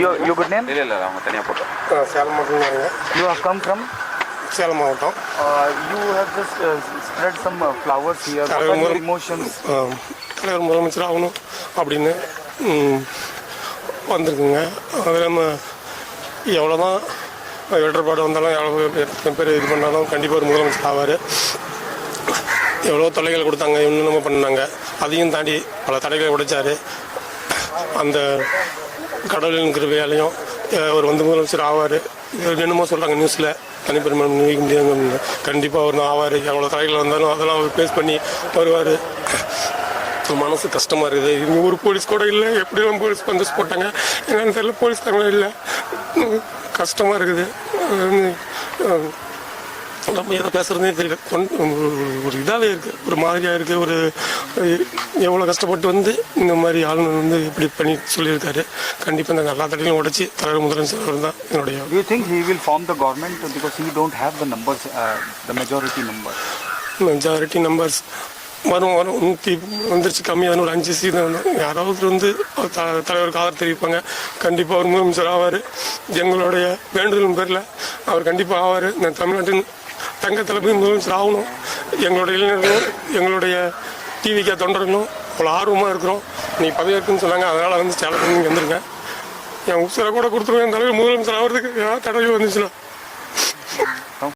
your good name? இல்லை அவங்க தனியாக போட்டோம். சேலம் மாவட்டம். You have come from? Salem மாவட்டம். You have just spread some flowers here. What are your emotions? தலைவர் முதலமைச்சர் ஆகணும் அப்படின்னு வந்திருக்குங்க. அது நம்ம எவ்வளோதான் இடர்பாடு வந்தாலும் எவ்வளோ பேர் இது பண்ணாலும் கண்டிப்பாக ஒரு முதலமைச்சர் ஆவார். எவ்வளோ தொல்லைகள் கொடுத்தாங்க, இன்னும் பண்ணாங்க. அதையும் தாண்டி பல தடைகளை உடைச்சார். அந்த கடவுளின் கிருபையாலையும் அவர் முதலமைச்சர் ஆவார். என்னமோ சொல்கிறாங்க நியூஸில், தனிப்பெருமை நினைக்க முடியாது. கண்டிப்பாக அவர் தான் ஆவார். எவ்வளோ தடைகள் வந்தாலும் அதெல்லாம் அவர் ஃபேஸ் பண்ணி வருவார். மனசு கஷ்டமாக இருக்குது. இங்கே ஒரு போலீஸ் கூட இல்லை. எப்படிலாம் போலீஸ் பந்தோஸ் போட்டாங்க என்னன்னு தெரியல. போலீஸ்காரங்களும் இல்லை. கஷ்டமாக இருக்குது. நம்ம எதை பேசுகிறதே தெரியல. ஒரு இதாகவே இருக்குது, ஒரு மாதிரியாக இருக்குது. ஒரு எவ்வளோ கஷ்டப்பட்டு இந்த மாதிரி ஆளுநர் இப்படி பண்ணி சொல்லியிருக்காரு. கண்டிப்பாக இந்த எல்லா தடையும் உடைச்சி தலைவர் முதலமைச்சர் தான் என்னுடைய. Do you think he will form the government because he don't have the numbers, the majority numbers? Majority numbers வரும் 100 வந்துருச்சு. கம்மியாக ஒரு 5 சீட் யாராவது தலைவருக்கு ஆதரவு தெரிவிப்பாங்க. கண்டிப்பாக அவர் முதலமைச்சர் ஆவார். எங்களுடைய வேண்டுதலும் பேரில் அவர் கண்டிப்பாக ஆவார். இந்த தமிழ்நாட்டின் தங்க தளபதி முதலமைச்சர் ஆகணும். எங்களுடைய இளைஞர்களும் எங்களுடைய டிவிக்கு தொண்டர்களும் அவ்வளோ ஆர்வமாக இருக்கிறோம். நீ பதவியேற்குன்னு சொன்னாங்க. அதனால் சேலத்துக்கு வந்துருங்க. என் உசரை கூட கொடுத்துருவேன். தலைவர் முதலமைச்சர் ஆகிறதுக்கு ஏதாவது தடவை வந்துச்சுன்னா